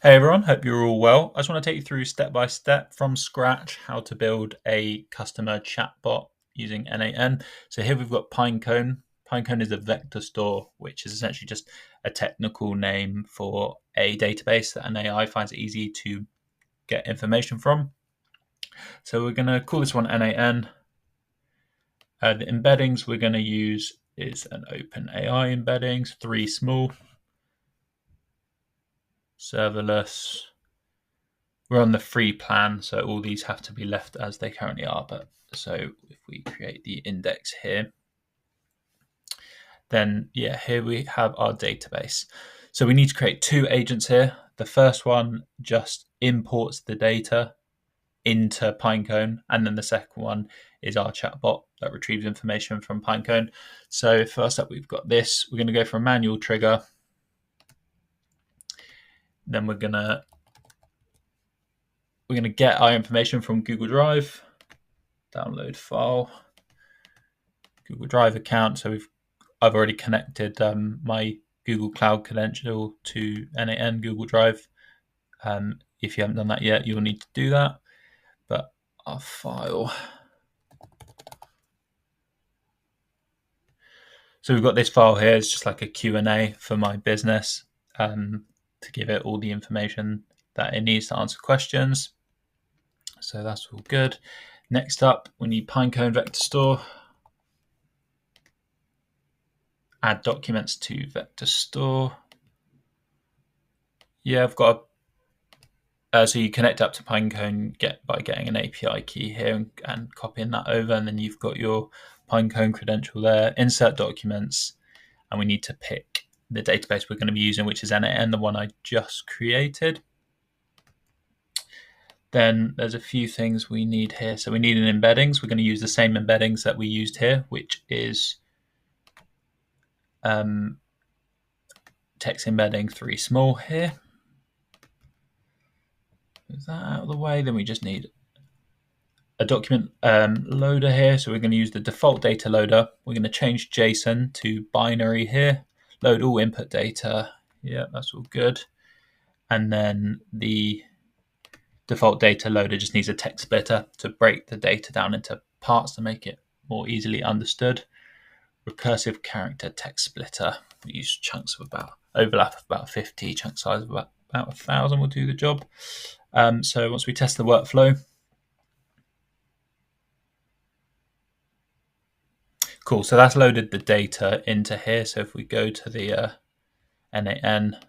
Hey everyone, hope you're all well. I just want to take you through step by step from scratch how to build a customer chatbot using N8n. So here we've got Pinecone. Pinecone is a vector store, which is essentially just a technical name for a database that an AI finds it easy to get information from. So we're going to call this one N8n. The embeddings we're going to use is an OpenAI embeddings, 3 small, serverless. We're on the free plan, so all these have to be left as they currently are. But so if we create the index here, then here we have our database. So we need to create 2 agents here. The first one just imports the data into Pinecone, and then the second one is our chatbot that retrieves information from Pinecone. So first up, we've got this. We're going to go for a manual trigger. Then we're going to get our information from Google Drive, download file, Google Drive account. So I've already connected my Google Cloud credential to N8n Google Drive. If you haven't done that yet, you'll need to do that. But our file. So we've got this file here. It's just like a Q&A for my business to give it all the information that it needs to answer questions. So that's all good. Next up, we need Pinecone vector store. Add documents to vector store. Yeah, I've got so you connect up to Pinecone by getting an API key here and copying that over, and then you've got your Pinecone credential there. Insert documents, and we need to pick the database we're going to be using, which is N8n, the one I just created. Then there's a few things we need here. So we need an embeddings. We're going to use the same embeddings that we used here, which is text embedding 3 small here. Is that out of the way? Then we just need a document loader here. So we're going to use the default data loader. We're going to change JSON to binary here. Load all input data. Yeah, that's all good. And then the default data loader just needs a text splitter to break the data down into parts to make it more easily understood. Recursive character text splitter. We use chunks of overlap of about 50, chunk size of about 1,000 will do the job. So once we test the workflow, cool. So that's loaded the data into here. So if we go to the N8n,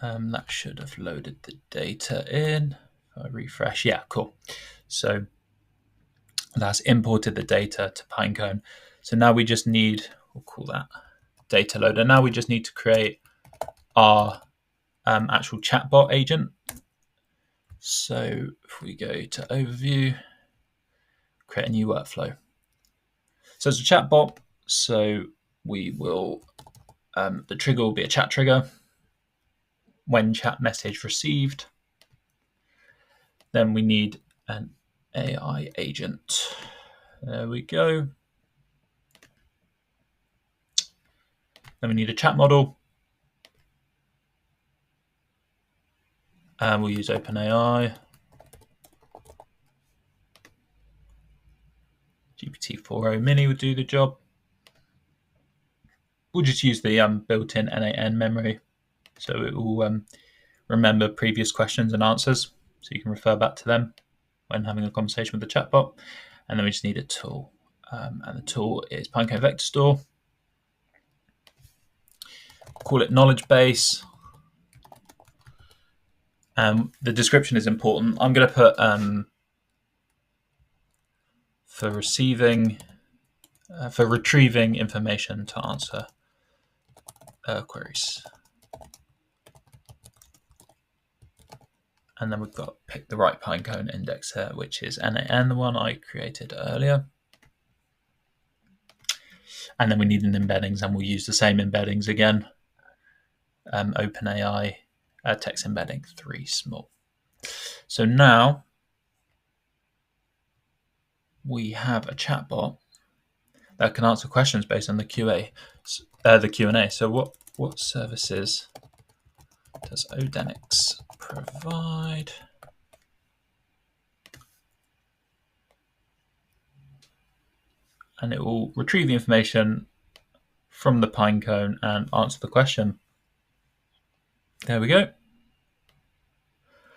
that should have loaded the data in. If I refresh, yeah, cool. So that's imported the data to Pinecone. So now we just need, we'll call that data loader. Now we just need to create our actual chatbot agent. So if we go to overview, create a new workflow. So it's a chatbot. So we will, the trigger will be a chat trigger. When chat message received, then we need an AI agent. There we go. Then we need a chat model. And we'll use OpenAI. GPT-4o Mini would do the job. We'll just use the built-in N8n memory, so it will remember previous questions and answers, so you can refer back to them when having a conversation with the chatbot. And then we just need a tool, and the tool is Pinecone Vector Store. Call it knowledge base. The description is important. I'm going to put for retrieving information to answer queries. And then we've got to pick the right Pinecone index here, which is N8n, the one I created earlier. And then we need an embeddings, and we'll use the same embeddings again. OpenAI text embedding 3 small. So now we have a chatbot that can answer questions based on the the Q&A. So what services does Odenix provide? And it will retrieve the information from the Pinecone and answer the question. There we go.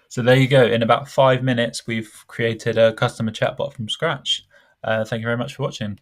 So there you go. In about 5 minutes, we've created a customer chatbot from scratch. Thank you very much for watching.